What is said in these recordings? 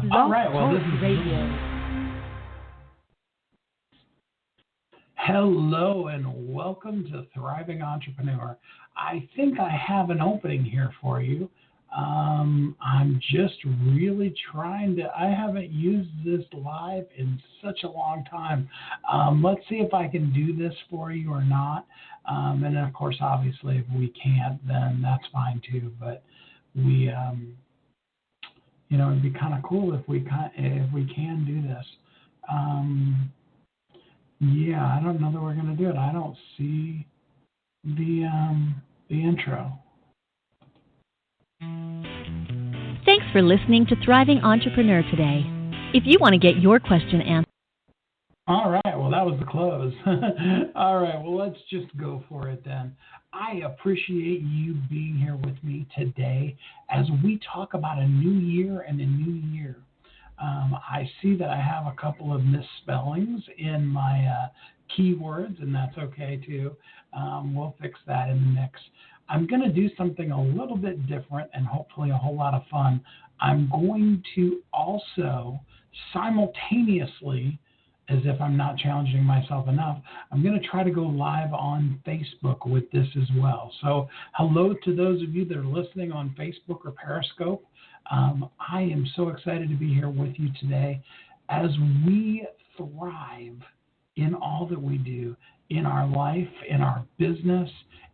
All Blog right, well, Talk this is Radio. Hello and welcome to Thriving Entrepreneur. I think I have an opening here for you. I'm just really trying to, I haven't used this live in such a long time. Let's see if I can do this for you or not. And then, of course, obviously, if we can't, then that's fine too. But we, it'd be kind of cool if we can do this. Yeah, I don't know that we're going to do it. I don't see the intro. Thanks for listening to Thriving Entrepreneur today. If you want to get your question answered. All right, well, that was the close. All right, well, let's just go for it then. I appreciate you being here with me today as we talk about a new year and a new year. I see that I have a couple of misspellings in my keywords, and that's okay too. We'll fix that in the mix. I'm going to do something a little bit different and hopefully a whole lot of fun. I'm going to also simultaneously, as if I'm not challenging myself enough, I'm going to try to go live on Facebook with this as well. So hello to those of you that are listening on Facebook or Periscope. I am so excited to be here with you today as we thrive in all that we do, in our life, in our business,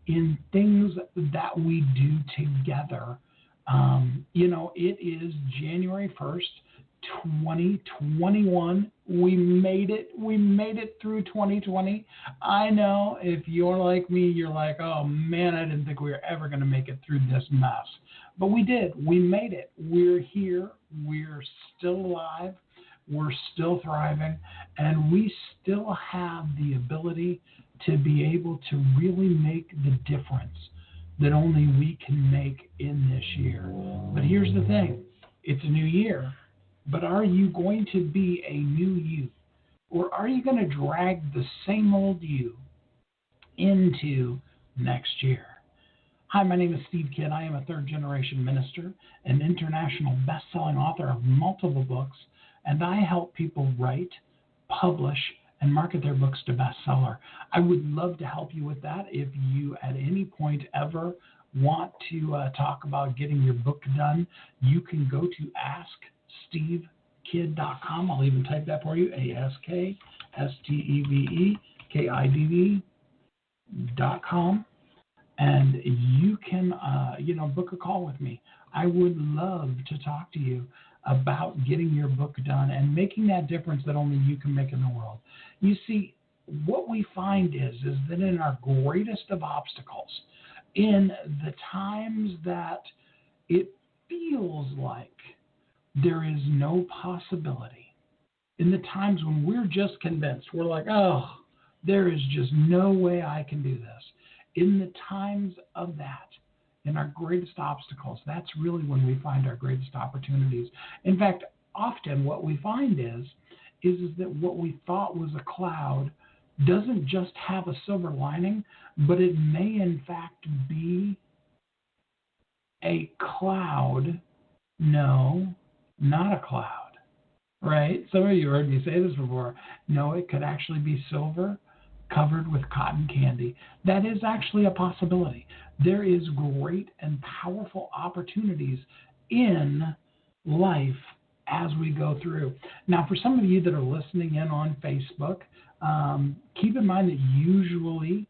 in things that we do together. It is January 1st, 2021. We made it. We made it through 2020. I know if you're like me, you're like, oh man, I didn't think we were ever going to make it through this mess. But we did. We made it. We're here. We're still alive. We're still thriving. And we still have the ability to be able to really make the difference that only we can make in this year. But here's the thing. It's a new year. But are you going to be a new you? Or are you going to drag the same old you into next year? Hi, my name is Steve Kidd. I am a third-generation minister, an international best-selling author of multiple books, and I help people write, publish, and market their books to bestseller. I would love to help you with that. If you at any point ever want to talk about getting your book done, you can go to askstevekidd.com. I'll even type that for you, askstevekidd.com. And you can, book a call with me. I would love to talk to you about getting your book done and making that difference that only you can make in the world. You see, what we find is that in our greatest of obstacles, in the times that it feels like there is no possibility, in the times when we're just convinced, we're like, oh, there is just no way I can do this. In the times of that, in our greatest obstacles, that's really when we find our greatest opportunities. In fact, often what we find is that what we thought was a cloud doesn't just have a silver lining, but it may in fact be a cloud. No, not a cloud, right? Some of you heard me say this before. No, it could actually be silver covered with cotton candy. That is actually a possibility. There is great and powerful opportunities in life as we go through. Now, for some of you that are listening in on Facebook, keep in mind that usually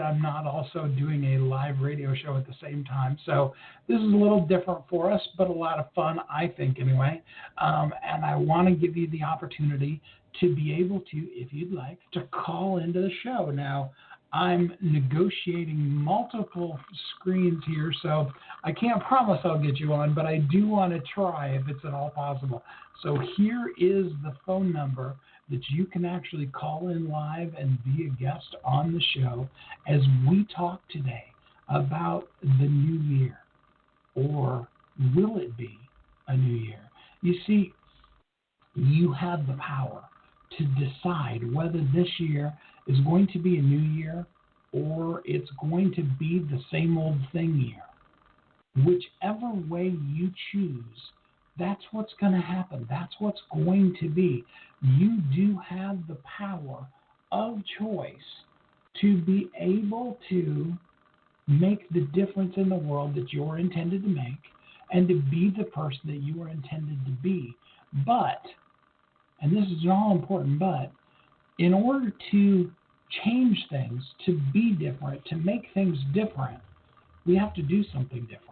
I'm not also doing a live radio show at the same time. So this is a little different for us, but a lot of fun, I think, anyway. And I want to give you the opportunity to be able to, if you'd like, to call into the show. Now, I'm negotiating multiple screens here, so I can't promise I'll get you on, but I do want to try if it's at all possible. So here is the phone number that you can actually call in live and be a guest on the show as we talk today about the new year. Or will it be a new year? You see, you have the power to decide whether this year is going to be a new year or it's going to be the same old thing year. Whichever way you choose, That's what's going to happen. That's what's going to be. You do have the power of choice to be able to make the difference in the world that you're intended to make and to be the person that you are intended to be. But, and this is an all-important but, in order to change things, to be different, to make things different, we have to do something different.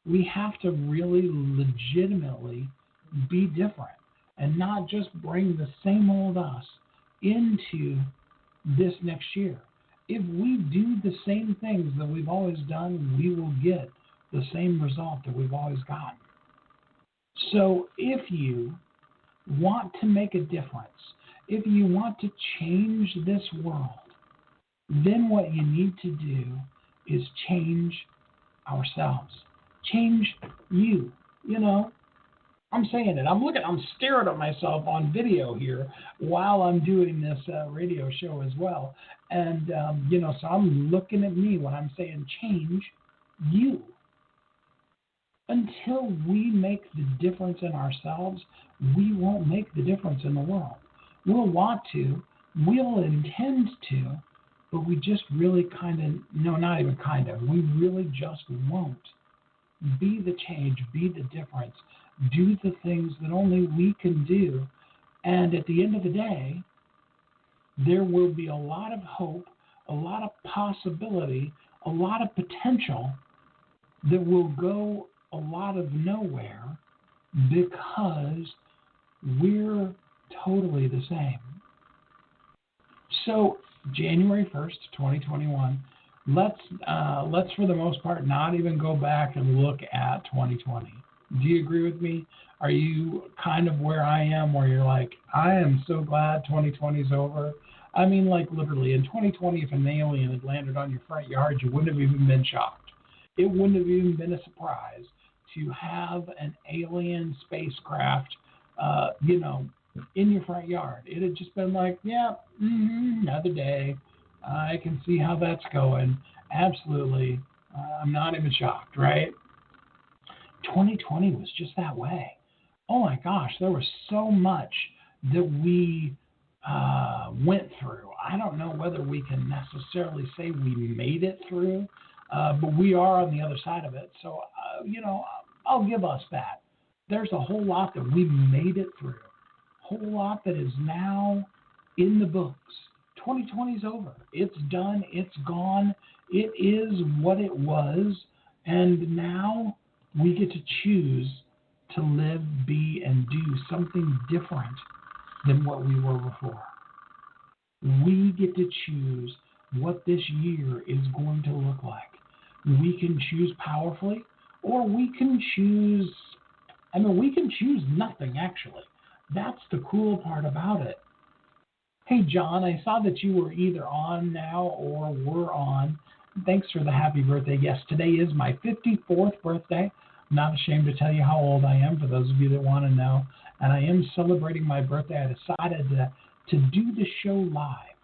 We have to really legitimately be different and not just bring the same old us into this next year. If we do the same things that we've always done, we will get the same result that we've always gotten. So if you want to make a difference, if you want to change this world, then what you need to do is change ourselves. Change you. I'm saying it. I'm staring at myself on video here while I'm doing this radio show as well. And, so I'm looking at me when I'm saying change you. Until we make the difference in ourselves, we won't make the difference in the world. We'll want to, we'll intend to, but we just really not even we really just won't. Be the change, be the difference, do the things that only we can do. And at the end of the day, there will be a lot of hope, a lot of possibility, a lot of potential that will go a lot of nowhere because we're totally the same. So January 1st, 2021, let's for the most part not even go back and look at 2020. Do you agree with me? Are you kind of where I am, where you're like, I am so glad 2020 is over? I mean, like literally, in 2020, if an alien had landed on your front yard, you wouldn't have even been shocked. It wouldn't have even been a surprise to have an alien spacecraft, in your front yard. It had just been like, another day. I can see how that's going. Absolutely. I'm not even shocked, right? 2020 was just that way. Oh my gosh, there was so much that we went through. I don't know whether we can necessarily say we made it through, but we are on the other side of it. So, I'll give us that. There's a whole lot that we made it through. A whole lot that is now in the books. 2020 is over. It's done. It's gone. It is what it was. And now we get to choose to live, be, and do something different than what we were before. We get to choose what this year is going to look like. We can choose powerfully, or we can choose, we can choose nothing, actually. That's the cool part about it. Hey, John, I saw that you were either on now or were on. Thanks for the happy birthday. Yes, today is my 54th birthday. I'm not ashamed to tell you how old I am, for those of you that want to know. And I am celebrating my birthday. I decided to do the show live,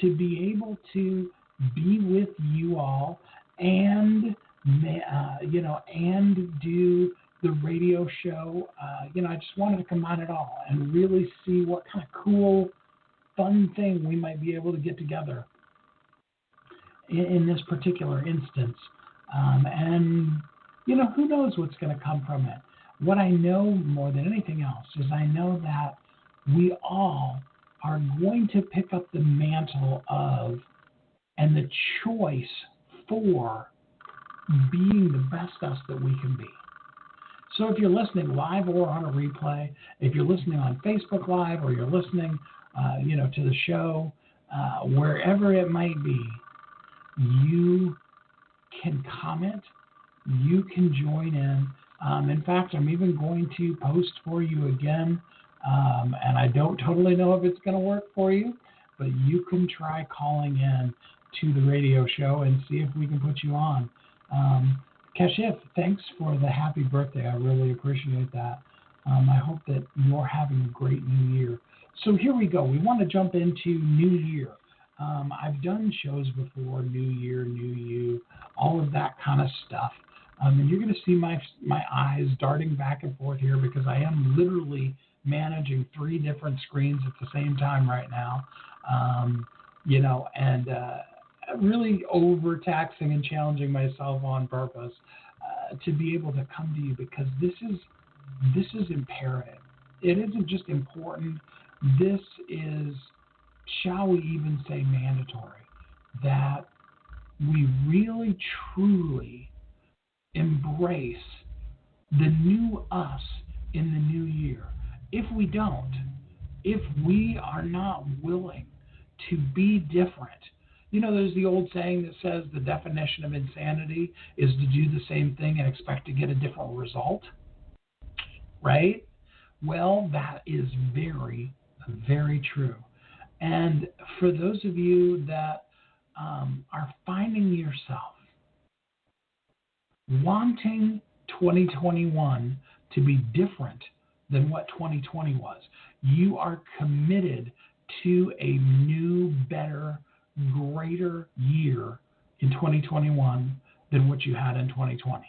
to be able to be with you all and, and do the radio show. I just wanted to combine it all and really see what kind of cool, fun thing we might be able to get together in this particular instance. Who knows what's going to come from it. What I know more than anything else is I know that we all are going to pick up the mantle of and the choice for being the best us that we can be. So if you're listening live or on a replay, if you're listening on Facebook Live or you're listening, to the show, wherever it might be, you can comment, you can join in. In fact, I'm even going to post for you again, and I don't totally know if it's going to work for you, but you can try calling in to the radio show and see if we can put you on. Kashif, thanks for the happy birthday. I really appreciate that. I hope that you're having a great new year. So here we go. We want to jump into New Year. I've done shows before, New Year, New You, all of that kind of stuff. And you're going to see my eyes darting back and forth here because I am literally managing 3 different screens at the same time right now. And really overtaxing and challenging myself on purpose to be able to come to you, because this is imperative. It isn't just important. This is, shall we even say, mandatory, that we really truly embrace the new us in the new year. If we don't, if we are not willing to be different, there's the old saying that says the definition of insanity is to do the same thing and expect to get a different result, right? Well, that is very, very true. And for those of you that are finding yourself wanting 2021 to be different than what 2020 was, you are committed to a new, better, greater year in 2021 than what you had in 2020.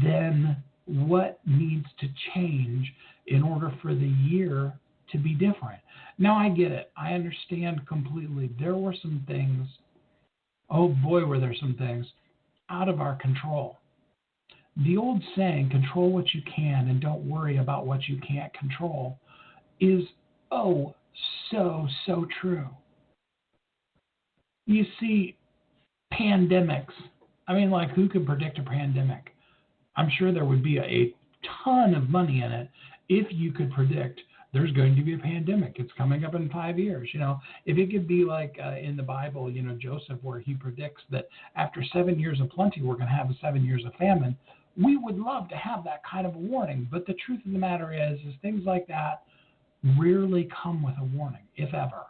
Then what needs to change in order for the year to be different? Now, I get it. I understand completely. There were some things, oh boy, were there some things out of our control. The old saying, control what you can and don't worry about what you can't control, is oh so true. You see, pandemics. I mean, like, who could predict a pandemic? I'm sure there would be a ton of money in it if you could predict there's going to be a pandemic. It's coming up in 5 years. If it could be like in the Bible, Joseph, where he predicts that after 7 years of plenty, we're going to have 7 years of famine. We would love to have that kind of a warning. But the truth of the matter is things like that rarely come with a warning, if ever.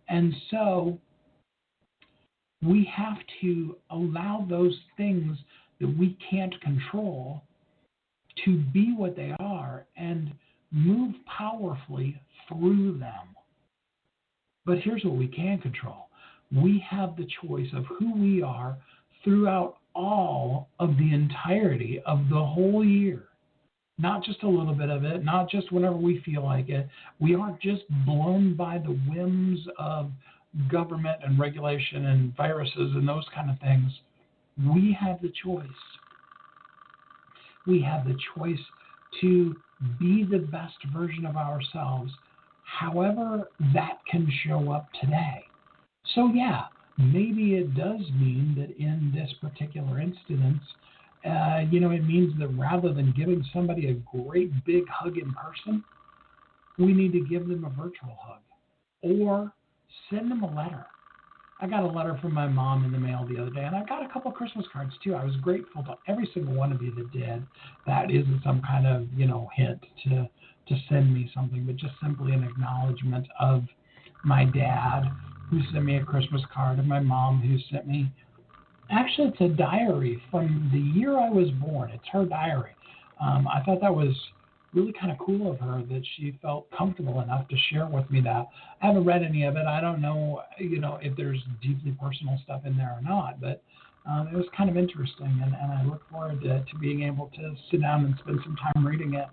And so we have to allow those things that we can't control to be what they are and move powerfully through them. But here's what we can control. We have the choice of who we are throughout all of the entirety of the whole year. Not just a little bit of it, not just whenever we feel like it. We aren't just blown by the whims of government and regulation and viruses and those kind of things. We have the choice. We have the choice to be the best version of ourselves, however that can show up today. So yeah, maybe it does mean that in this particular instance, it means that rather than giving somebody a great big hug in person, we need to give them a virtual hug or send them a letter. I got a letter from my mom in the mail the other day, and I got a couple of Christmas cards too. I was grateful to every single one of you that did. That isn't some kind of, hint to send me something, but just simply an acknowledgement of my dad, who sent me a Christmas card, and my mom, who sent me, actually, it's a diary from the year I was born. It's her diary. I thought that was really kind of cool of her that she felt comfortable enough to share with me that. I haven't read any of it. I don't know, if there's deeply personal stuff in there or not, but it was kind of interesting, and I look forward to being able to sit down and spend some time reading it.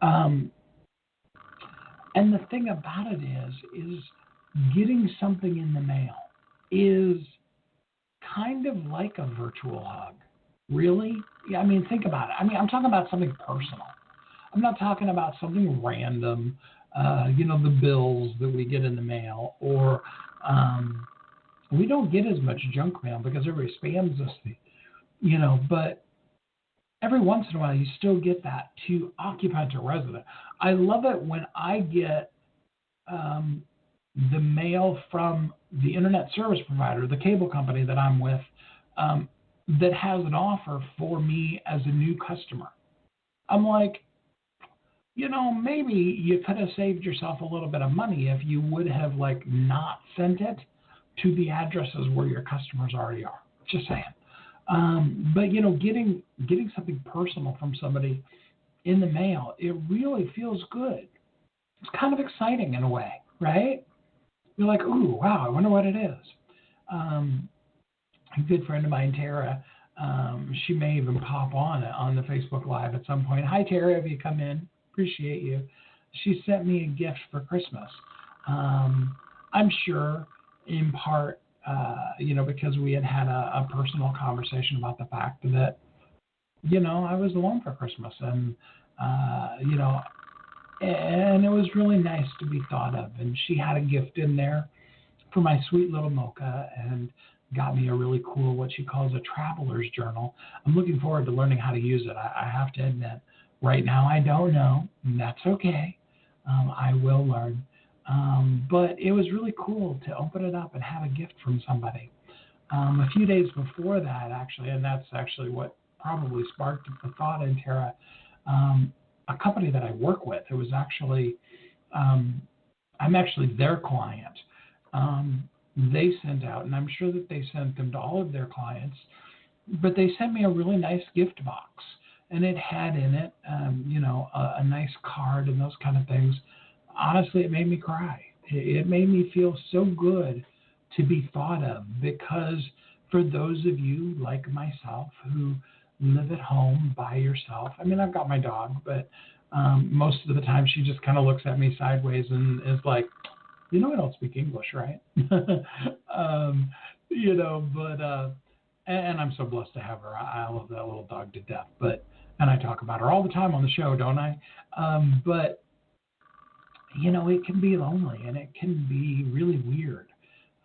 And the thing about it is getting something in the mail is kind of like a virtual hug. Really? Yeah, I mean, think about it. I mean, I'm talking about something personal. I'm not talking about something random, the bills that we get in the mail, or we don't get as much junk mail because everybody spams us, but every once in a while you still get that to occupant to resident. I love it when I get the mail from the internet service provider, the cable company that I'm with, that has an offer for me as a new customer. I'm like, maybe you could have saved yourself a little bit of money if you would have not sent it to the addresses where your customers already are. Just saying. But getting something personal from somebody in the mail, it really feels good. It's kind of exciting in a way, right? You're like, ooh, wow, I wonder what it is. a good friend of mine, Tara, she may even pop on the Facebook Live at some point. Hi, Tara, if you come in, appreciate you. She sent me a gift for Christmas. I'm sure, in part, because we had a personal conversation about the fact that, I was alone for Christmas, and and it was really nice to be thought of. And she had a gift in there for my sweet little Mocha, and got me a really cool, what she calls a traveler's journal. I'm looking forward to learning how to use it. I have to admit, right now I don't know, and that's okay. I will learn. But it was really cool to open it up and have a gift from somebody. A few days before that, actually, and that's actually what probably sparked the thought in Tara, a company that I work with, it was actually, I'm actually their client. They sent out, and I'm sure that they sent them to all of their clients, but they sent me a really nice gift box, and it had in it, a nice card and those kind of things. Honestly, it made me cry. It made me feel so good to be thought of, because for those of you like myself who live at home by yourself, I mean, I've got my dog, but most of the time she just kind of looks at me sideways and is like, I don't speak English, right? And I'm so blessed to have her. I love that little dog to death, and I talk about her all the time on the show, don't I? But it can be lonely, and it can be really weird.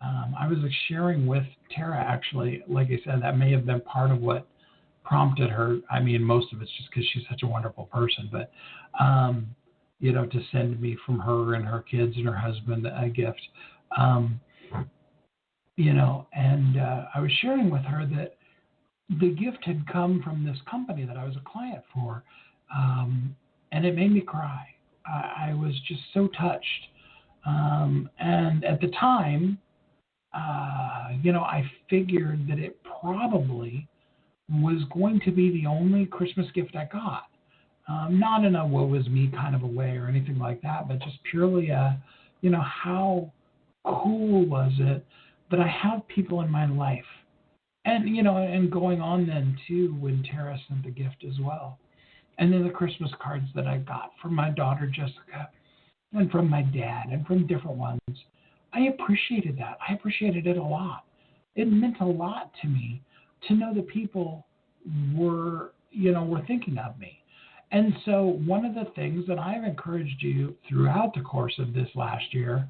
I was sharing with Tara, actually, like I said, that may have been part of what prompted her. I mean, most of it's just because she's such a wonderful person, but to send me from her and her kids and her husband a gift. And I was sharing with her that the gift had come from this company that I was a client for, and it made me cry. I was just so touched. And at the time, I figured that it probably was going to be the only Christmas gift I got. Not in a woe is me kind of a way or anything like that, but just purely how cool was it that I have people in my life. And, and going on then too, when Tara sent the gift as well. And then the Christmas cards that I got from my daughter, Jessica, and from my dad, and from different ones. I appreciated that. I appreciated it a lot. It meant a lot to me to know that people were thinking of me. And so one of the things that I've encouraged you throughout the course of this last year,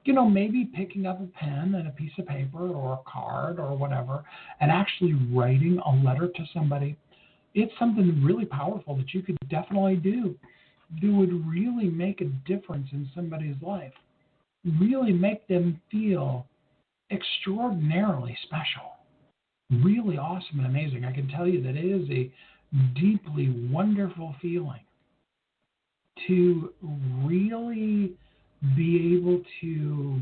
maybe picking up a pen and a piece of paper or a card or whatever, and actually writing a letter to somebody. It's something really powerful that you could definitely do. That would really make a difference in somebody's life. Really make them feel extraordinarily special. Really awesome and amazing. I can tell you that it is a deeply wonderful feeling to really be able to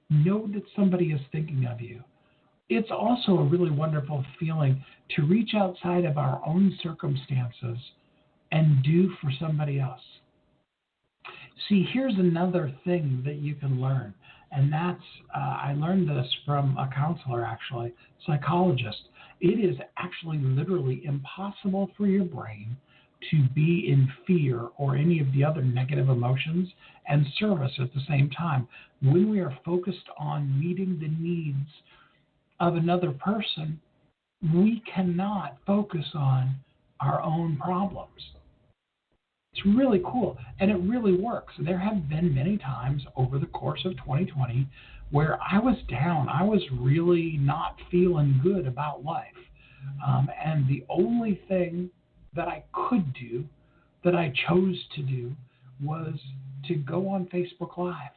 know that somebody is thinking of you. It's also a really wonderful feeling to reach outside of our own circumstances and do for somebody else. See, here's another thing that you can learn, and that's, I learned this from a counselor, actually, psychologist. It is actually literally impossible for your brain to be in fear or any of the other negative emotions and service at the same time. When we are focused on meeting the needs of another person, we cannot focus on our own problems. It's really cool, and it really works. There have been many times over the course of 2020 where I was down. I was really not feeling good about life. And the only thing that I could do, that I chose to do, was to go on Facebook Live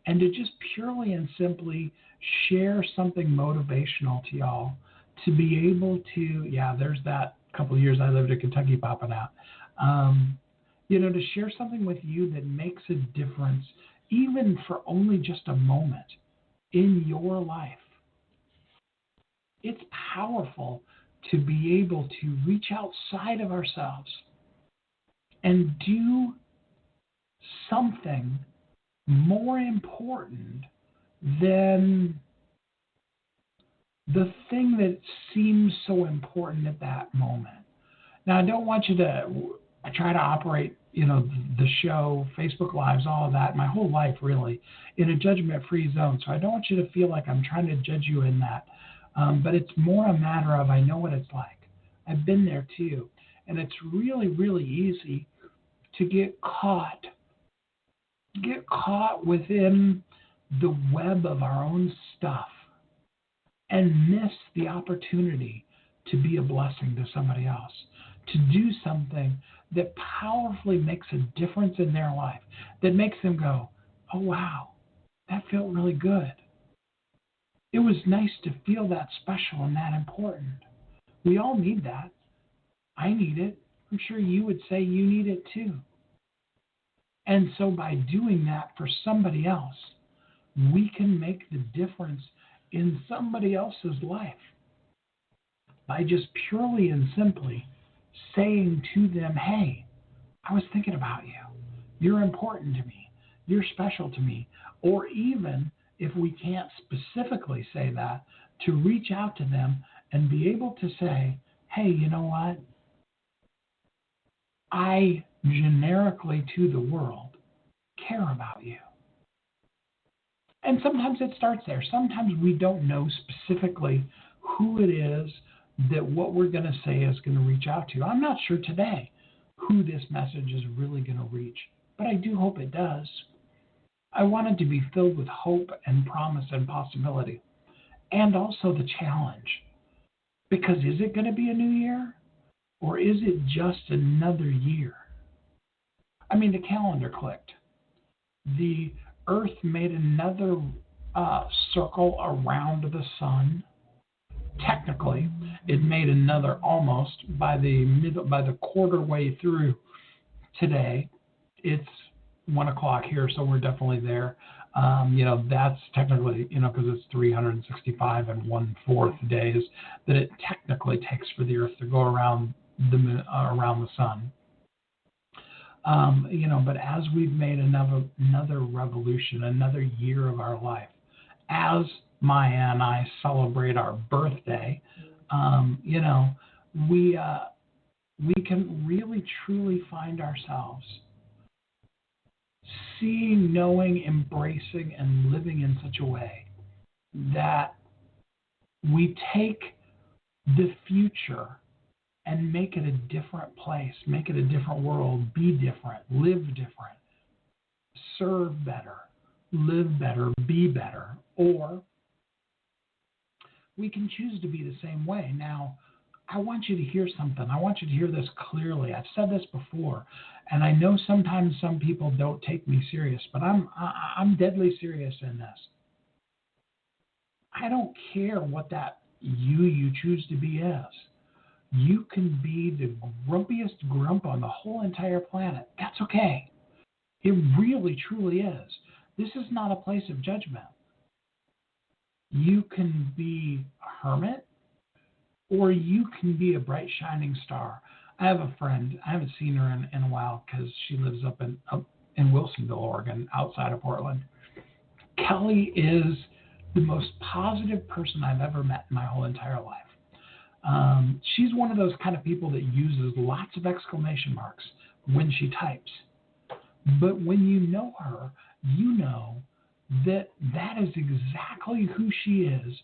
and to just purely and simply share something motivational to y'all, to be able to, there's that couple of years I lived in Kentucky popping out. To share something with you that makes a difference, even for only just a moment in your life. It's powerful to be able to reach outside of ourselves and do something more important than the thing that seems so important at that moment. Now, I don't want you to try to operate, the show, Facebook Lives, all of that, my whole life really, in a judgment-free zone. So I don't want you to feel like I'm trying to judge you in that. But it's more a matter of I know what it's like. I've been there too. And it's really, really easy to get caught within the web of our own stuff and miss the opportunity to be a blessing to somebody else, to do something that powerfully makes a difference in their life, that makes them go, oh, wow, that felt really good. It was nice to feel that special and that important. We all need that. I need it. I'm sure you would say you need it too. And so by doing that for somebody else, we can make the difference in somebody else's life by just purely and simply saying to them, hey, I was thinking about you. You're important to me. You're special to me. Or even if we can't specifically say that, to reach out to them and be able to say, hey, you know what? I generically to the world care about you. And sometimes it starts there. Sometimes we don't know specifically who it is that what we're going to say is going to reach out to. I'm not sure today who this message is really going to reach, but I do hope it does. I want it to be filled with hope and promise and possibility, and also the challenge. Because is it going to be a new year, or is it just another year? I mean, the calendar clicked. The Earth made another circle around the sun. Technically, it made another almost by the quarter way through today. It's 1 o'clock here, so we're definitely there. That's technically, because it's 365 and 1/4 days that it technically takes for the Earth to go around the sun. But as we've made another revolution, another year of our life, as Maya and I celebrate our birthday, we can really truly find ourselves seeing, knowing, embracing, and living in such a way that we take the future and make it a different place, make it a different world, be different, live different, serve better, live better, be better. Or we can choose to be the same way. Now, I want you to hear something. I want you to hear this clearly. I've said this before, and I know sometimes some people don't take me serious, but I'm deadly serious in this. I don't care what that you choose to be is. You can be the grumpiest grump on the whole entire planet. That's okay. It really, truly is. This is not a place of judgment. You can be a hermit, or you can be a bright, shining star. I have a friend. I haven't seen her in a while because she lives up in Wilsonville, Oregon, outside of Portland. Kelly is the most positive person I've ever met in my whole entire life. She's one of those kind of people that uses lots of exclamation marks when she types. But when you know her, you know that is exactly who she is,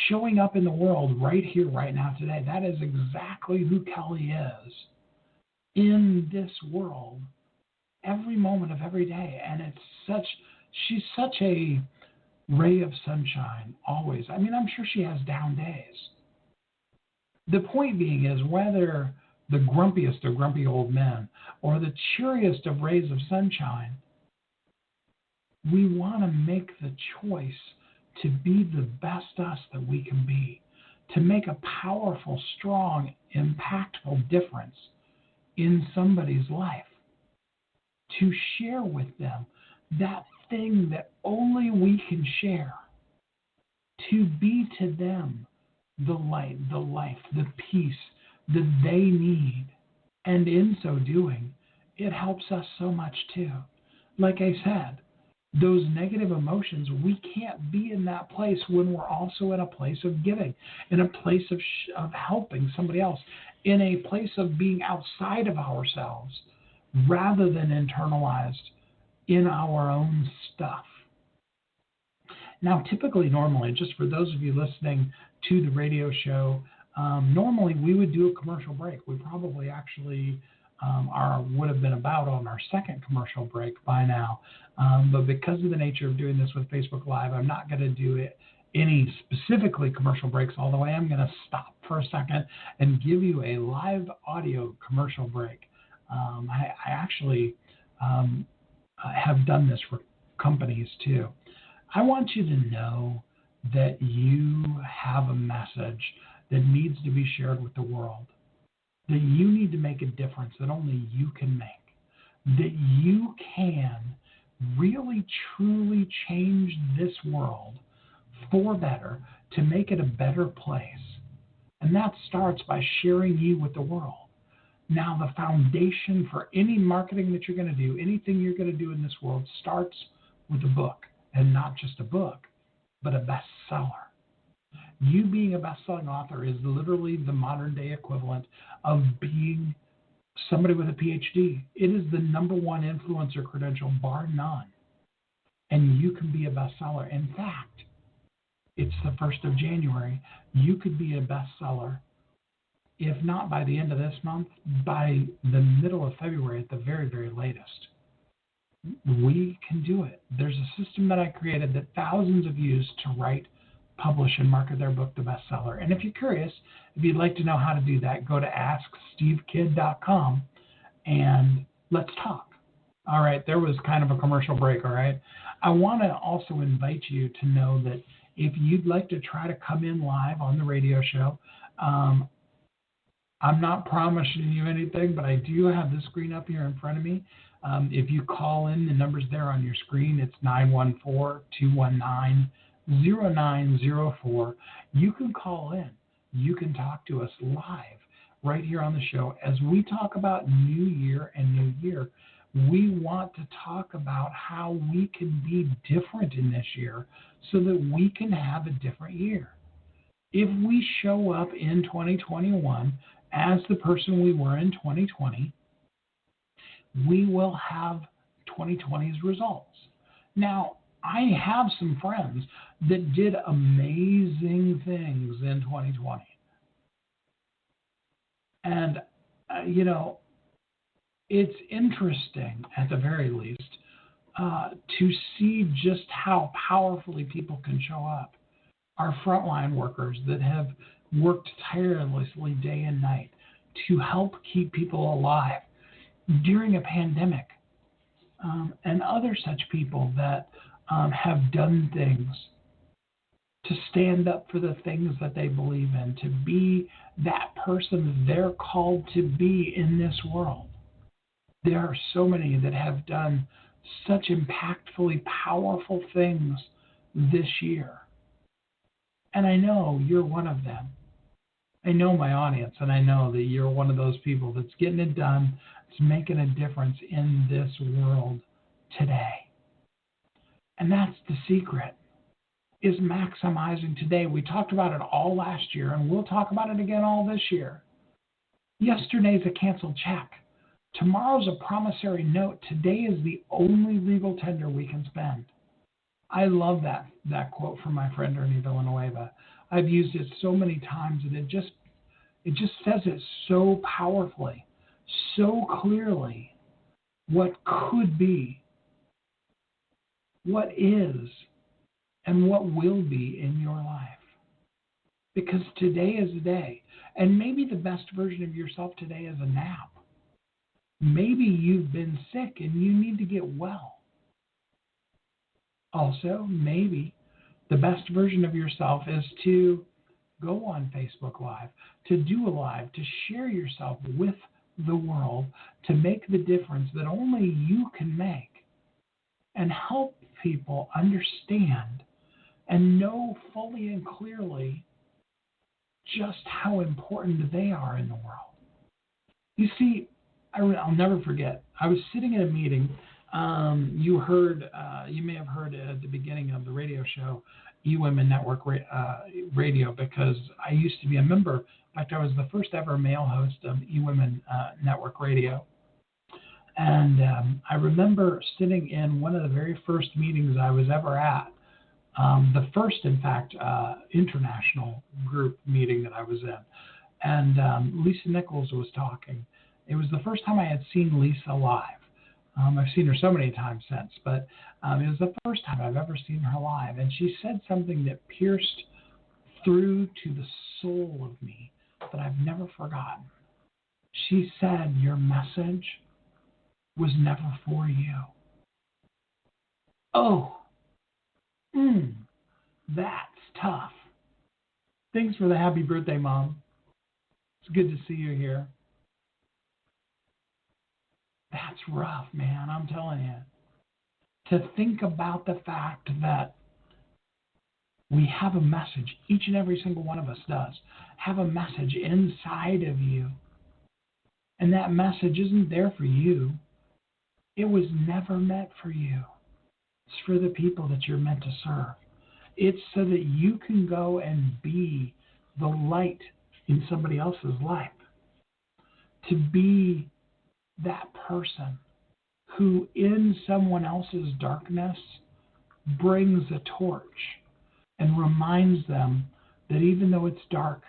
showing up in the world right here, right now, today. That is exactly who Kelly is in this world every moment of every day. And she's such a ray of sunshine always. I mean, I'm sure she has down days. The point being is, whether the grumpiest of grumpy old men or the cheeriest of rays of sunshine, we want to make the choice to be the best us that we can be, to make a powerful, strong, impactful difference in somebody's life, to share with them that thing that only we can share, to be to them the light, the life, the peace that they need. And in so doing, it helps us so much too. Like I said, those negative emotions, we can't be in that place when we're also in a place of giving, in a place of helping somebody else, in a place of being outside of ourselves rather than internalized in our own stuff. Now, typically, normally, just for those of you listening to the radio show, normally we would do a commercial break. We probably actually would have been about on our second commercial break by now. But because of the nature of doing this with Facebook Live, I'm not going to do any specifically commercial breaks, although I am going to stop for a second and give you a live audio commercial break. I actually have done this for companies too. I want you to know that you have a message that needs to be shared with the world, that you need to make a difference that only you can make, that you can really, truly change this world for better, to make it a better place. And that starts by sharing you with the world. Now, the foundation for any marketing that you're going to do, anything you're going to do in this world, starts with a book, and not just a book, but a bestseller. You being a best-selling author is literally the modern-day equivalent of being somebody with a PhD. It is the number one influencer credential, bar none. And you can be a bestseller. In fact, it's the 1st of January. You could be a bestseller, if not by the end of this month, by the middle of February at the very, very latest. We can do it. There's a system that I created that thousands have used to write, publish, and market their book, The Bestseller. And if you're curious, if you'd like to know how to do that, go to AskSteveKidd.com and let's talk. All right, there was kind of a commercial break, all right? I want to also invite you to know that if you'd like to try to come in live on the radio show, I'm not promising you anything, but I do have the screen up here in front of me. If you call in, the number's there on your screen. It's 914-219-0904. You can call in. You can talk to us live right here on the show. As we talk about New Year and New Year, we want to talk about how we can be different in this year so that we can have a different year. If we show up in 2021 as the person we were in 2020, we will have 2020's results. Now, I have some friends that did amazing things in 2020. And, it's interesting, at the very least, to see just how powerfully people can show up. Our frontline workers that have worked tirelessly day and night to help keep people alive during a pandemic, and other such people that have done things to stand up for the things that they believe in, to be that person they're called to be in this world. There are so many that have done such impactfully powerful things this year. And I know you're one of them. I know my audience, and I know that you're one of those people that's getting it done, that's making a difference in this world today. And that's the secret, is maximizing today. We talked about it all last year, and we'll talk about it again all this year. Yesterday's a canceled check. Tomorrow's a promissory note. Today is the only legal tender we can spend. I love that quote from my friend Ernie Villanueva. I've used it so many times, and it just says it so powerfully, so clearly, what could be, what is, and what will be in your life. Because today is the day. And maybe the best version of yourself today is a nap. Maybe you've been sick and you need to get well. Also, maybe the best version of yourself is to go on Facebook Live, to do a live, to share yourself with the world, to make the difference that only you can make, and help people understand and know fully and clearly just how important they are in the world. You see, I'll never forget, I was sitting at a meeting You may have heard at the beginning of the radio show, eWomen Network Radio, because I used to be a member. In fact, I was the first ever male host of eWomen Network Radio. And I remember sitting in one of the very first meetings I was ever at, the first, in fact, international group meeting that I was in. And Lisa Nichols was talking. It was the first time I had seen Lisa live. I've seen her so many times since, but it was the first time I've ever seen her live. And she said something that pierced through to the soul of me that I've never forgotten. She said, your message was never for you. Oh, that's tough. Thanks for the happy birthday, Mom. It's good to see you here. That's rough, man, I'm telling you. To think about the fact that we have a message, each and every single one of us does, have a message inside of you. And that message isn't there for you. It was never meant for you. It's for the people that you're meant to serve. It's so that you can go and be the light in somebody else's life. To be that person who in someone else's darkness brings a torch and reminds them that even though it's dark,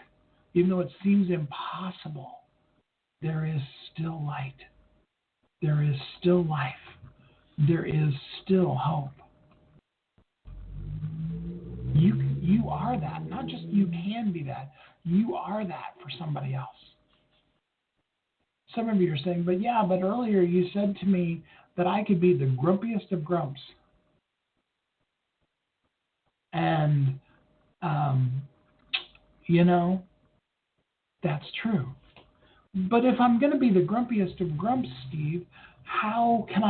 even though it seems impossible, there is still light. There is still life. There is still hope. You are that. Not just you can be that. You are that for somebody else. Some of you are saying, but earlier you said to me that I could be the grumpiest of grumps. And, that's true. But if I'm going to be the grumpiest of grumps, Steve, how could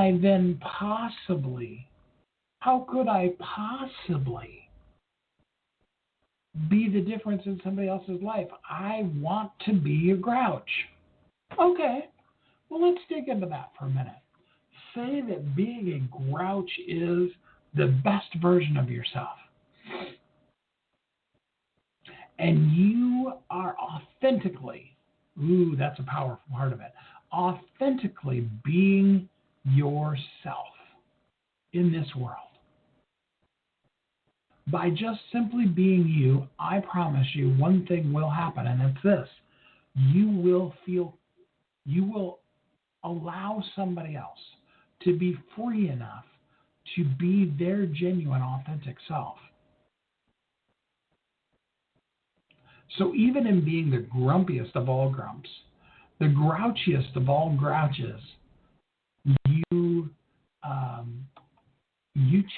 I possibly be the difference in somebody else's life? I want to be a grouch. Okay, well, let's dig into that for a minute. Say that being a grouch is the best version of yourself. And you are authentically, that's a powerful part of it, authentically being yourself in this world. By just simply being you, I promise you one thing will happen, and it's this. You will allow somebody else to be free enough to be their genuine, authentic self. So even in being the grumpiest of all grumps, the grouchiest of all grouches, you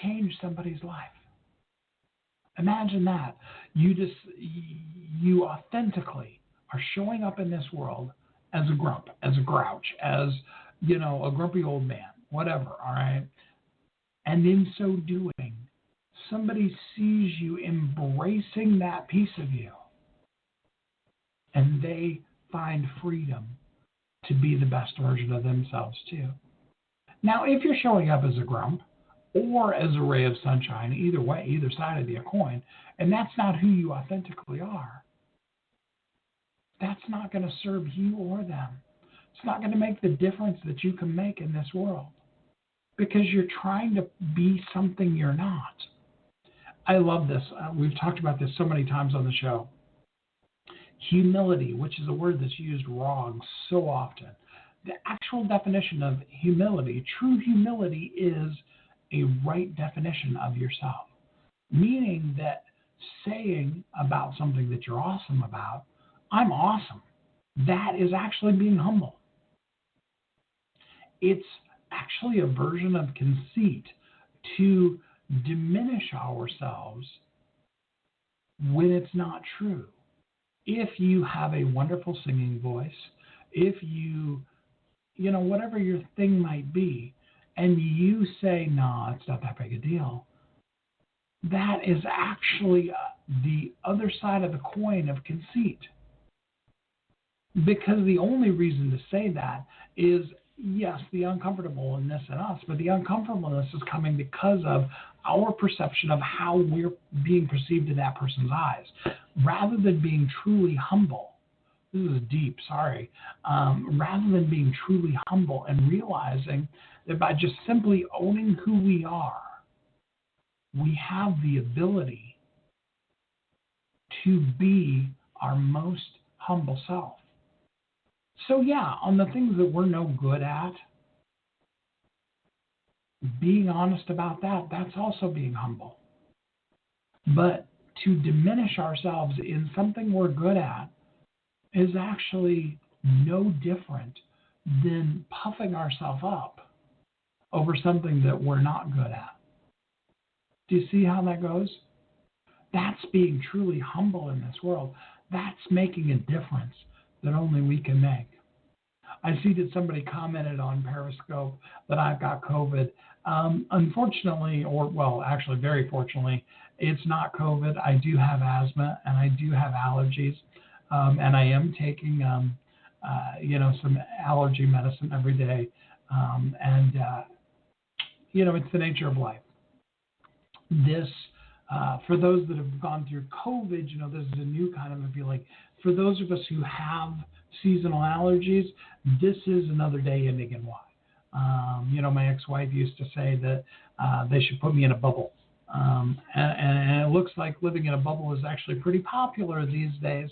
change somebody's life. Imagine that. You authentically are showing up in this world as a grump, as a grouch, as, a grumpy old man, whatever, all right? And in so doing, somebody sees you embracing that piece of you, and they find freedom to be the best version of themselves too. Now, if you're showing up as a grump or as a ray of sunshine, either way, either side of the coin, and that's not who you authentically are, that's not going to serve you or them. It's not going to make the difference that you can make in this world because you're trying to be something you're not. I love this. We've talked about this so many times on the show. Humility, which is a word that's used wrong so often. The actual definition of humility, true humility, is a right definition of yourself. Meaning that saying about something that you're awesome about, I'm awesome, that is actually being humble. It's actually a version of conceit to diminish ourselves when it's not true. If you have a wonderful singing voice, if you whatever your thing might be, and you say, no, it's not that big a deal, that is actually the other side of the coin of conceit. Because the only reason to say that is yes, the uncomfortableness in us, but the uncomfortableness is coming because of our perception of how we're being perceived in that person's eyes, rather than being truly humble. This is deep, sorry. Rather than being truly humble and realizing that by just simply owning who we are, we have the ability to be our most humble self. So yeah, on the things that we're no good at, being honest about that, that's also being humble. But to diminish ourselves in something we're good at is actually no different than puffing ourselves up over something that we're not good at. Do you see how that goes? That's being truly humble in this world. That's making a difference that only we can make. I see that somebody commented on Periscope that I've got COVID. Unfortunately, actually very fortunately, it's not COVID. I do have asthma and I do have allergies, and I am taking, some allergy medicine every day. It's the nature of life. This, for those that have gone through COVID, this is a new kind of a feeling. For those of us who have seasonal allergies, this is another day ending in Y. My ex-wife used to say that they should put me in a bubble. And it looks like living in a bubble is actually pretty popular these days.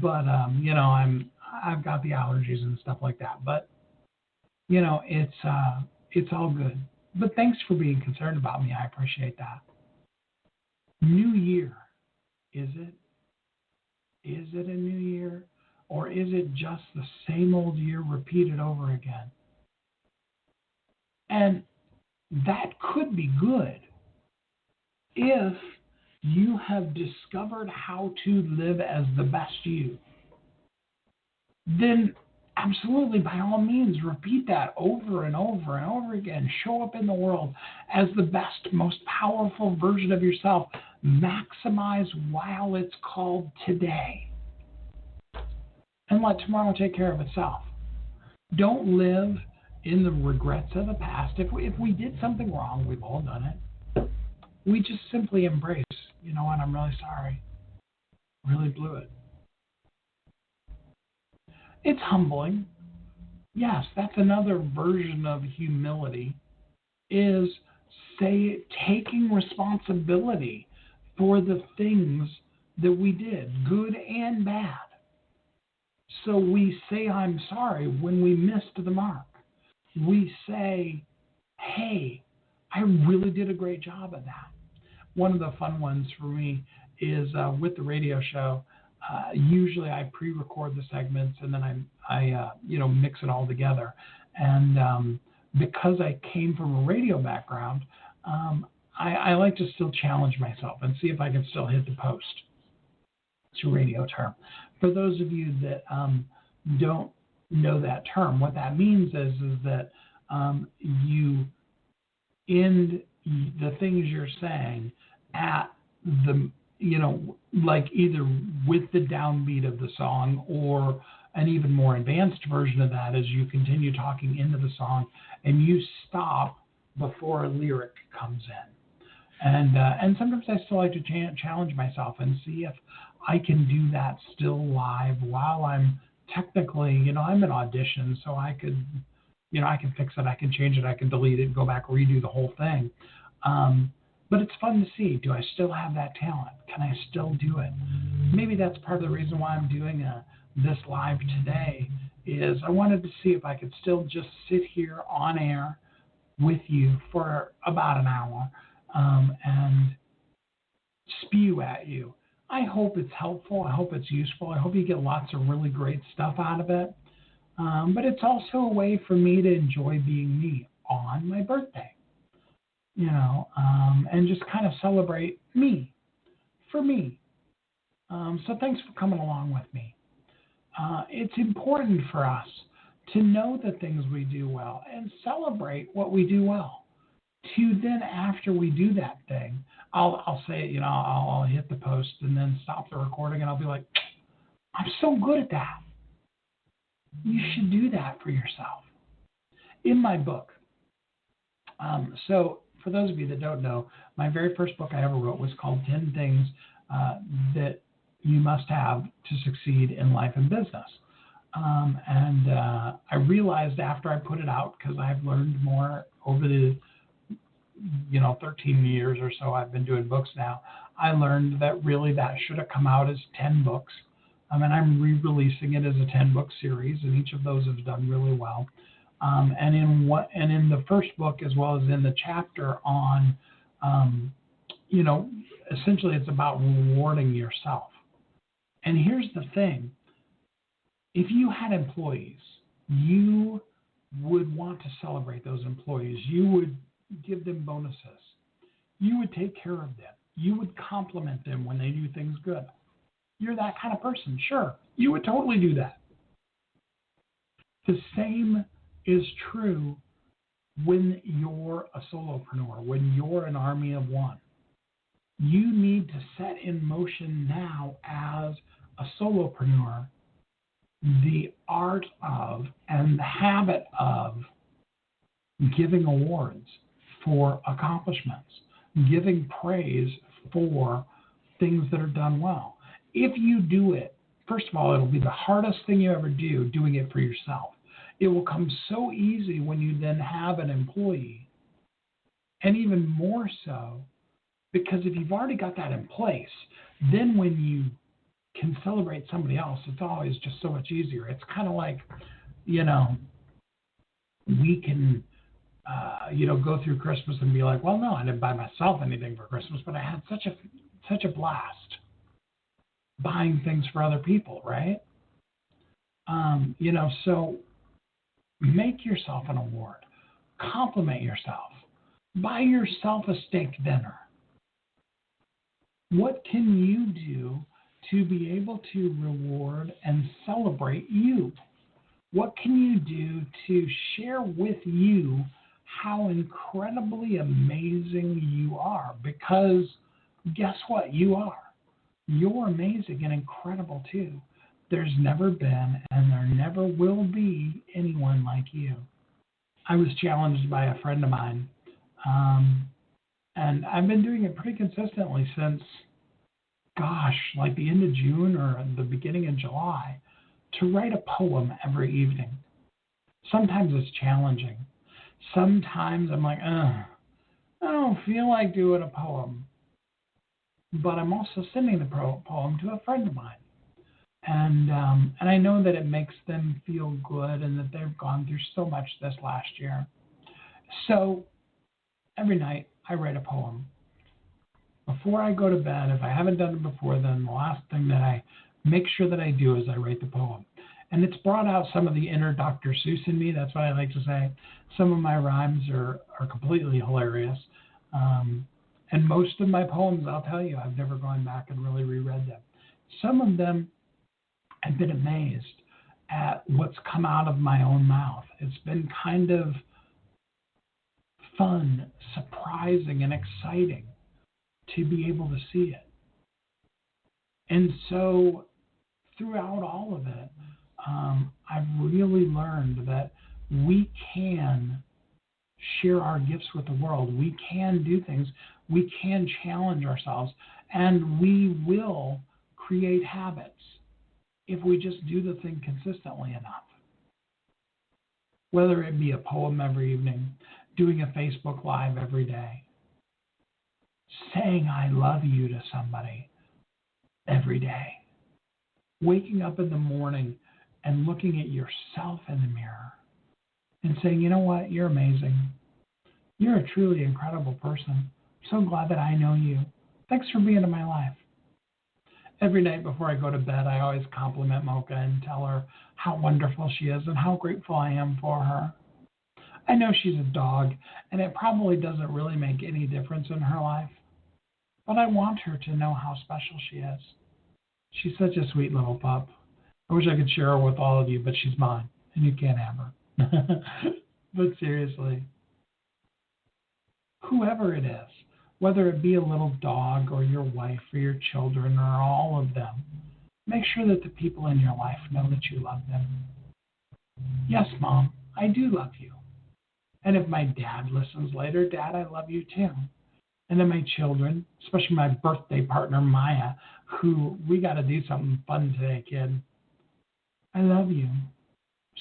But, I've got the allergies and stuff like that. But, it's all good. But thanks for being concerned about me. I appreciate that. New year, is it? Is it a new year? Or is it just the same old year repeated over again? And that could be good if you have discovered how to live as the best you. Then absolutely, by all means, repeat that over and over and over again. Show up in the world as the best, most powerful version of yourself. Maximize while it's called today. And let tomorrow take care of itself. Don't live in the regrets of the past. If we did something wrong, we've all done it. We just simply embrace, what, I'm really sorry. Really blew it. It's humbling. Yes, that's another version of humility, is taking responsibility for the things that we did, good and bad. So we say, I'm sorry when we missed the mark. We say, hey, I really did a great job at that. One of the fun ones for me is with the radio show. Usually I pre-record the segments and then I mix it all together. And because I came from a radio background, I like to still challenge myself and see if I can still hit the post. It's a radio term. For those of you that don't know that term, what that means is that you end the things you're saying at the, like either with the downbeat of the song, or an even more advanced version of that is you continue talking into the song and you stop before a lyric comes in. And sometimes I still like to challenge myself and see if I can do that still live while I'm technically, I'm in audition, so I could, I can fix it, I can change it, I can delete it, go back, redo the whole thing. But it's fun to see, do I still have that talent? Can I still do it? Maybe that's part of the reason why I'm doing this live today, is I wanted to see if I could still just sit here on air with you for about an hour and spew at you. I hope it's helpful. I hope it's useful. I hope you get lots of really great stuff out of it. But it's also a way for me to enjoy being me on my birthday, and just kind of celebrate me, for me. So thanks for coming along with me. It's important for us to know the things we do well and celebrate what we do well. To then, after we do that thing, I'll say, I'll hit the post and then stop the recording, and I'll be like, I'm so good at that. You should do that for yourself. in my book, so for those of you that don't know, my very first book I ever wrote was called 10 Things That You Must Have to Succeed in Life and Business. And I realized after I put it out, because I've learned more over the 13 years or so I've been doing books now, I learned that really that should have come out as 10 books. And I'm re-releasing it as a 10-book series, and each of those has done really well. And in the first book, as well as in the chapter on, essentially it's about rewarding yourself. And here's the thing. If you had employees, you would want to celebrate those employees. You would give them bonuses. You would take care of them. You would compliment them when they do things good. You're that kind of person. Sure, you would totally do that. The same is true when you're a solopreneur, when you're an army of one. You need to set in motion now as a solopreneur the art of and the habit of giving awards for accomplishments, giving praise for things that are done well. If you do it, first of all, it'll be the hardest thing you ever do, doing it for yourself. It will come so easy when you then have an employee, and even more so because if you've already got that in place, then when you can celebrate somebody else, it's always just so much easier. It's kind of like, we can, go through Christmas and be like, well, no, I didn't buy myself anything for Christmas, but I had such a blast buying things for other people, right? So make yourself an award, compliment yourself, buy yourself a steak dinner. What can you do to be able to reward and celebrate you? What can you do to share with you how incredibly amazing you are? Because guess what? You are. You're amazing and incredible too. There's never been and there never will be anyone like you. I was challenged by a friend of mine, and I've been doing it pretty consistently since, like the end of June or the beginning of July, to write a poem every evening. Sometimes it's challenging. Sometimes I'm like, I don't feel like doing a poem. But I'm also sending the poem to a friend of mine. And I know that it makes them feel good and that they've gone through so much this last year. So every night I write a poem. Before I go to bed, if I haven't done it before, then the last thing that I make sure that I do is I write the poem. And it's brought out some of the inner Dr. Seuss in me. That's what I like to say. Some of my rhymes are completely hilarious. And most of my poems, I'll tell you, I've never gone back and really reread them. Some of them, I've been amazed at what's come out of my own mouth. It's been kind of fun, surprising, and exciting to be able to see it. And so throughout all of it, I've really learned that we can share our gifts with the world. We can do things. We can challenge ourselves, and we will create habits if we just do the thing consistently enough. Whether it be a poem every evening, doing a Facebook Live every day, saying I love you to somebody every day, waking up in the morning and looking at yourself in the mirror and saying, you know what, you're amazing. You're a truly incredible person. I'm so glad that I know you. Thanks for being in my life. Every night before I go to bed, I always compliment Mocha and tell her how wonderful she is and how grateful I am for her. I know she's a dog, and it probably doesn't really make any difference in her life, but I want her to know how special she is. She's such a sweet little pup. I wish I could share her with all of you, but she's mine, and you can't have her. But seriously, whoever it is, whether it be a little dog or your wife or your children or all of them, make sure that the people in your life know that you love them. Yes, Mom, I do love you. And if my dad listens later, Dad, I love you too. And then my children, especially my birthday partner, Maya, who we got to do something fun today, kid. I love you.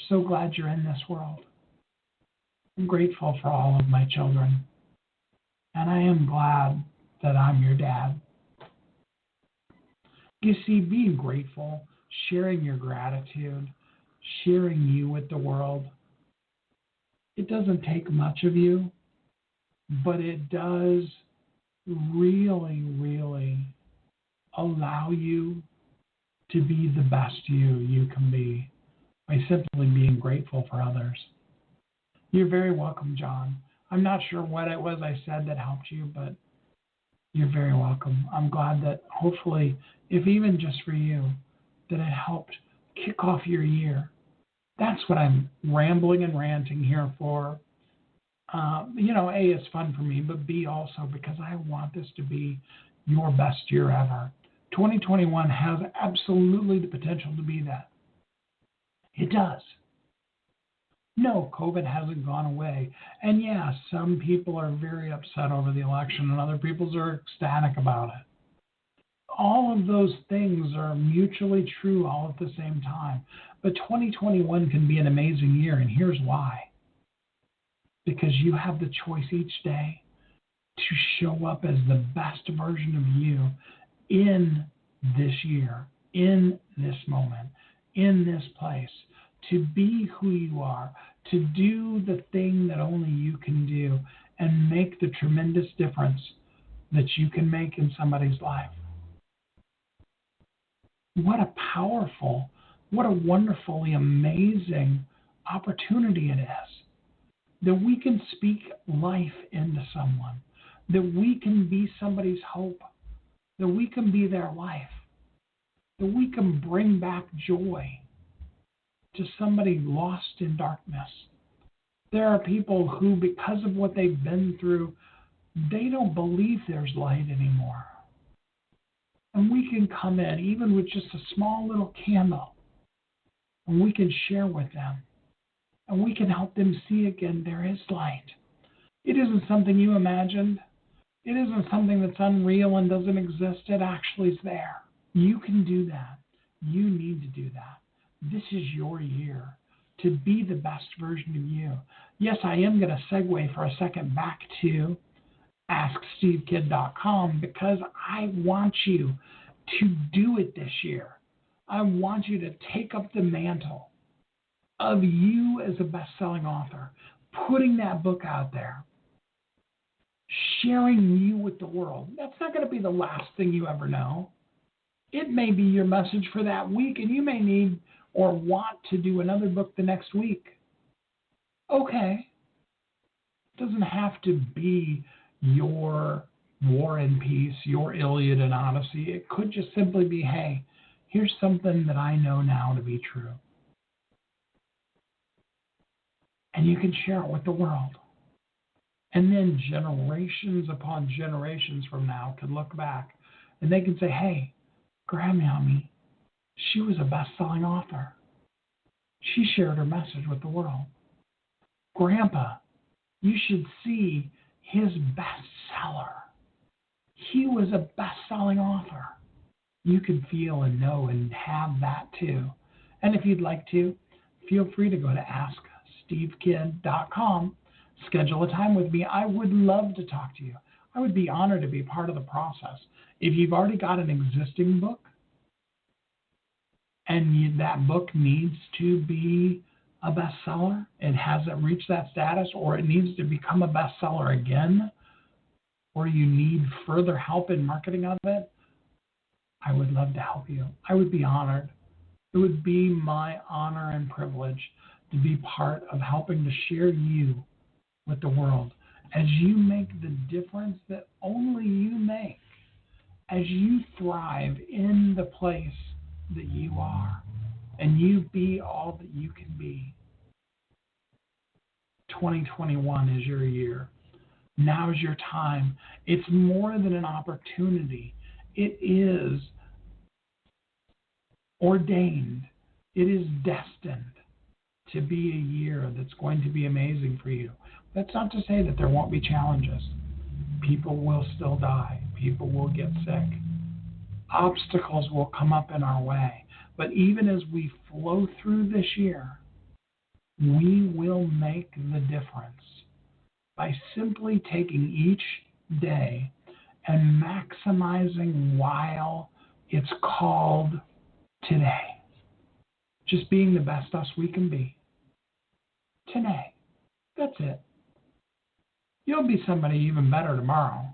So glad you're in this world. I'm grateful for all of my children. And I am glad that I'm your dad. You see, being grateful, sharing your gratitude, sharing you with the world, it doesn't take much of you, but it does really, really allow you to be the best you can be by simply being grateful for others. You're very welcome, John. I'm not sure what it was I said that helped you, but you're very welcome. I'm glad that hopefully, if even just for you, that it helped kick off your year. That's what I'm rambling and ranting here for. A, it's fun for me, but B, also because I want this to be your best year ever. 2021 has absolutely the potential to be that. It does. No, COVID hasn't gone away. And yeah, some people are very upset over the election and other people are ecstatic about it. All of those things are mutually true all at the same time. But 2021 can be an amazing year, and here's why. Because you have the choice each day to show up as the best version of you in this year, in this moment, in this place, to be who you are, to do the thing that only you can do, and make the tremendous difference that you can make in somebody's life. What a powerful, what a wonderfully amazing opportunity it is that we can speak life into someone, that we can be somebody's hope, that we can be their life, that we can bring back joy to somebody lost in darkness. There are people who, because of what they've been through, they don't believe there's light anymore. And we can come in, even with just a small little candle, and we can share with them. And we can help them see again there is light. It isn't something you imagined. It isn't something that's unreal and doesn't exist. It actually is there. You can do that. You need to do that. This is your year to be the best version of you. Yes, I am going to segue for a second back to AskSteveKid.com because I want you to do it this year. I want you to take up the mantle of you as a best-selling author, putting that book out there, sharing you with the world. That's not going to be the last thing you ever know. It may be your message for that week, and you may need or want to do another book the next week. Okay. It doesn't have to be your War and Peace, your Iliad and Odyssey. It could just simply be, hey, here's something that I know now to be true. And you can share it with the world. And then generations upon generations from now can look back and they can say, hey, Grandmommy, she was a best-selling author. She shared her message with the world. Grandpa, you should see his bestseller. He was a best-selling author. You can feel and know and have that too. And if you'd like to, feel free to go to AskSteveKid.com. Schedule a time with me. I would love to talk to you. I would be honored to be part of the process. If you've already got an existing book and that book needs to be a bestseller, it hasn't reached that status, or it needs to become a bestseller again, or you need further help in marketing of it, I would love to help you. I would be honored. It would be my honor and privilege to be part of helping to share you with the world as you make the difference that only you make, as you thrive in the place that you are, and you be all that you can be. 2021 is your year. Now is your time. It's more than an opportunity. It is ordained. It is destined to be a year that's going to be amazing for you. That's not to say that there won't be challenges. People will still die. People will get sick. Obstacles will come up in our way. But even as we flow through this year, we will make the difference by simply taking each day and maximizing while it's called today. Just being the best us we can be today. That's it. You'll be somebody even better tomorrow.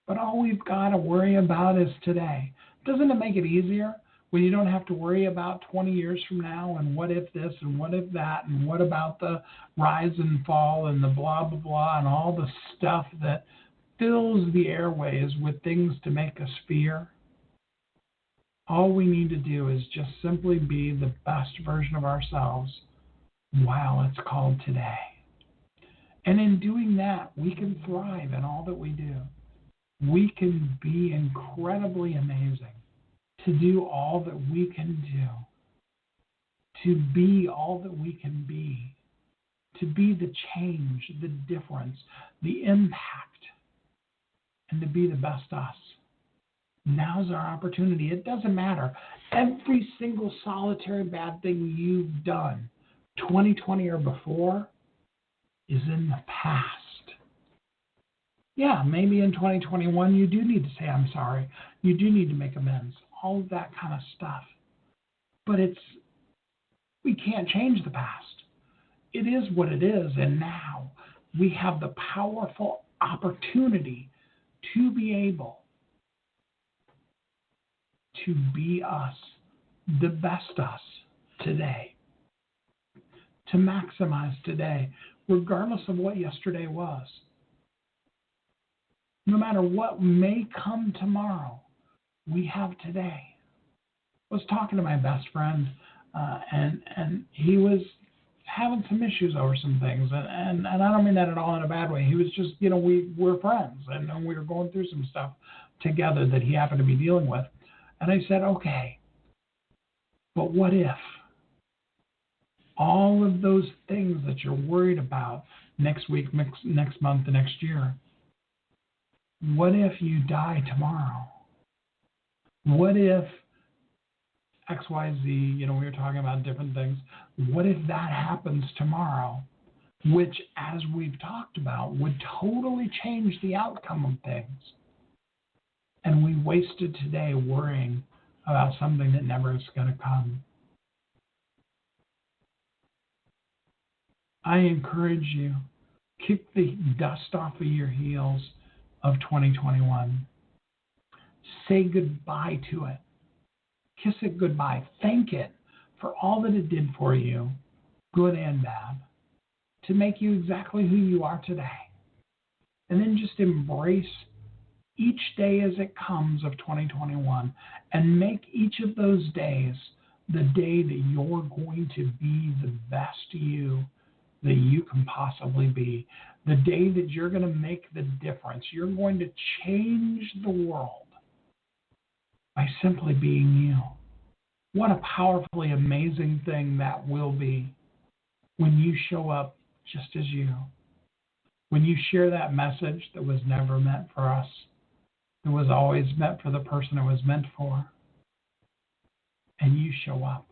But all we've got to worry about is today. Doesn't it make it easier when you don't have to worry about 20 years from now and what if this and what if that and what about the rise and fall and the blah, blah, blah and all the stuff that fills the airways with things to make us fear? All we need to do is just simply be the best version of ourselves while it's called today. And in doing that, we can thrive in all that we do. We can be incredibly amazing, to do all that we can do, to be all that we can be, to be the change, the difference, the impact, and to be the best us. Now's our opportunity. It doesn't matter. Every single solitary bad thing you've done, 2020 or before, is in the past. Yeah, maybe in 2021 you do need to say, I'm sorry. You do need to make amends. All of that kind of stuff. But we can't change the past. It is what it is. And now we have the powerful opportunity to be able to be us, the best us today, to maximize today, regardless of what yesterday was. No matter what may come tomorrow, we have today. I was talking to my best friend, and he was having some issues over some things, and I don't mean that at all in a bad way. He was just, we were friends, and we were going through some stuff together that he happened to be dealing with. And I said, okay, but what if all of those things that you're worried about next week, next month, the next year, what if you die tomorrow? What if XYZ, we were talking about different things. What if that happens tomorrow, which, as we've talked about, would totally change the outcome of things? And we wasted today worrying about something that never is going to come. I encourage you, kick the dust off of your heels of 2021. Say goodbye to it. Kiss it goodbye. Thank it for all that it did for you, good and bad, to make you exactly who you are today. And then just embrace each day as it comes of 2021 and make each of those days the day that you're going to be the best you that you can possibly be. The day that you're going to make the difference. You're going to change the world by simply being you. What a powerfully amazing thing that will be when you show up just as you. When you share that message that was never meant for us, it was always meant for the person it was meant for. And you show up.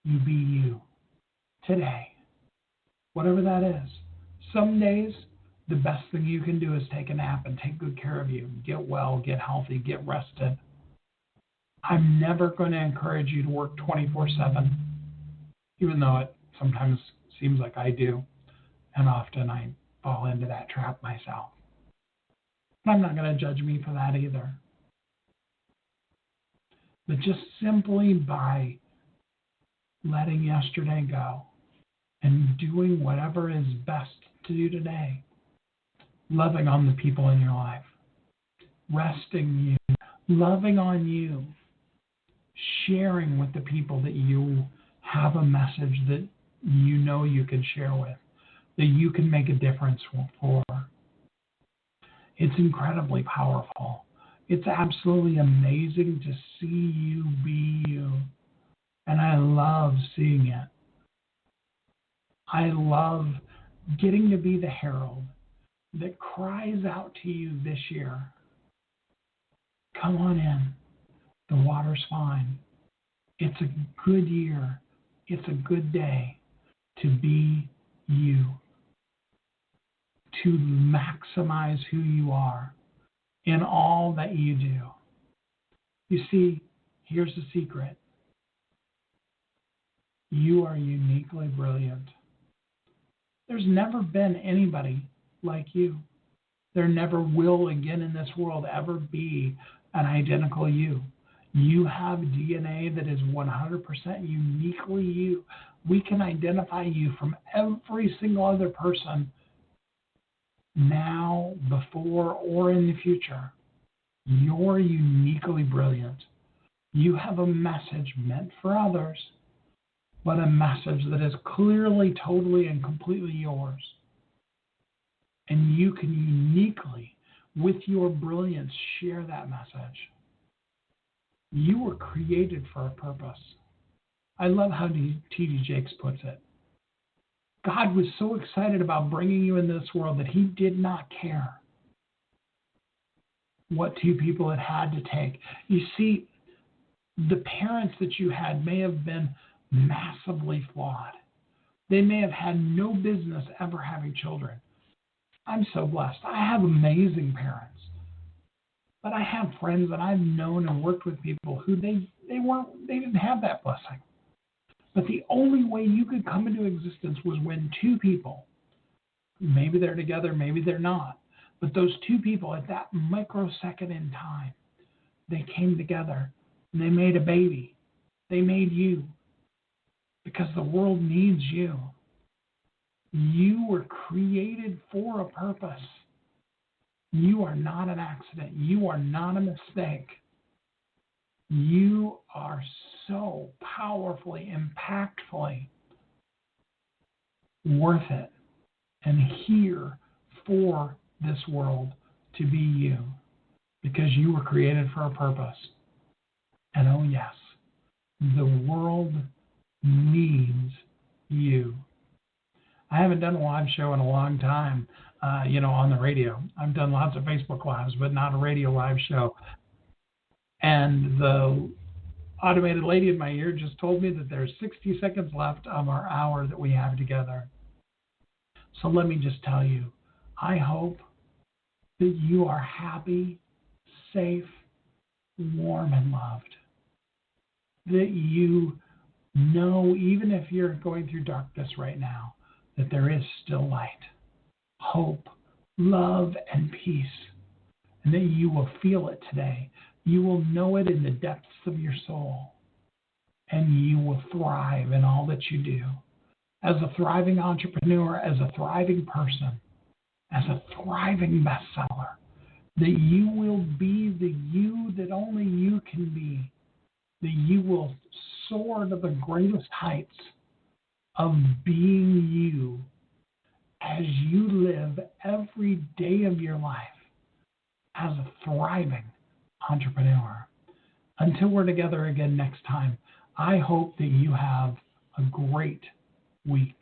You be you. Today. Whatever that is. Some days, the best thing you can do is take a nap and take good care of you. Get well, get healthy, get rested. I'm never going to encourage you to work 24/7, even though it sometimes seems like I do. And often I fall into that trap myself. I'm not going to judge me for that either. But just simply by letting yesterday go and doing whatever is best to do today, loving on the people in your life, resting you, loving on you, sharing with the people that you have a message that you know you can share with, that you can make a difference for. It's incredibly powerful. It's absolutely amazing to see you be you. And I love seeing it. I love getting to be the herald that cries out to you this year, come on in. The water's fine. It's a good year. It's a good day to be you, to maximize who you are in all that you do. You see, here's the secret. You are uniquely brilliant. There's never been anybody like you. There never will again in this world ever be an identical you. You have DNA that is 100% uniquely you. We can identify you from every single other person now, before, or in the future. You're uniquely brilliant. You have a message meant for others, but a message that is clearly, totally, and completely yours. And you can uniquely, with your brilliance, share that message. You were created for a purpose. I love how T.D. Jakes puts it. God was so excited about bringing you into this world that he did not care what two people had to take. You see, the parents that you had may have been massively flawed. They may have had no business ever having children. I'm so blessed. I have amazing parents. But I have friends that I've known and worked with people who they didn't have that blessing. But the only way you could come into existence was when two people, maybe they're together, maybe they're not, but those two people at that microsecond in time, they came together and they made a baby. They made you, because the world needs you. You were created for a purpose. You are not an accident. You are not a mistake. You are so powerfully, impactfully worth it and here for this world to be you, because you were created for a purpose. And oh yes, the world needs you. I haven't done a live show in a long time, on the radio. I've done lots of Facebook lives, but not a radio live show. And the automated lady in my ear just told me that there's 60 seconds left of our hour that we have together. So let me just tell you, I hope that you are happy, safe, warm, and loved. That you know, even if you're going through darkness right now, that there is still light, hope, love, and peace. And that you will feel it today. You will know it in the depths of your soul. And you will thrive in all that you do. As a thriving entrepreneur, as a thriving person, as a thriving bestseller, that you will be the you that only you can be. That you will soar to the greatest heights of being you as you live every day of your life as a thriving entrepreneur. Until we're together again next time, I hope that you have a great week.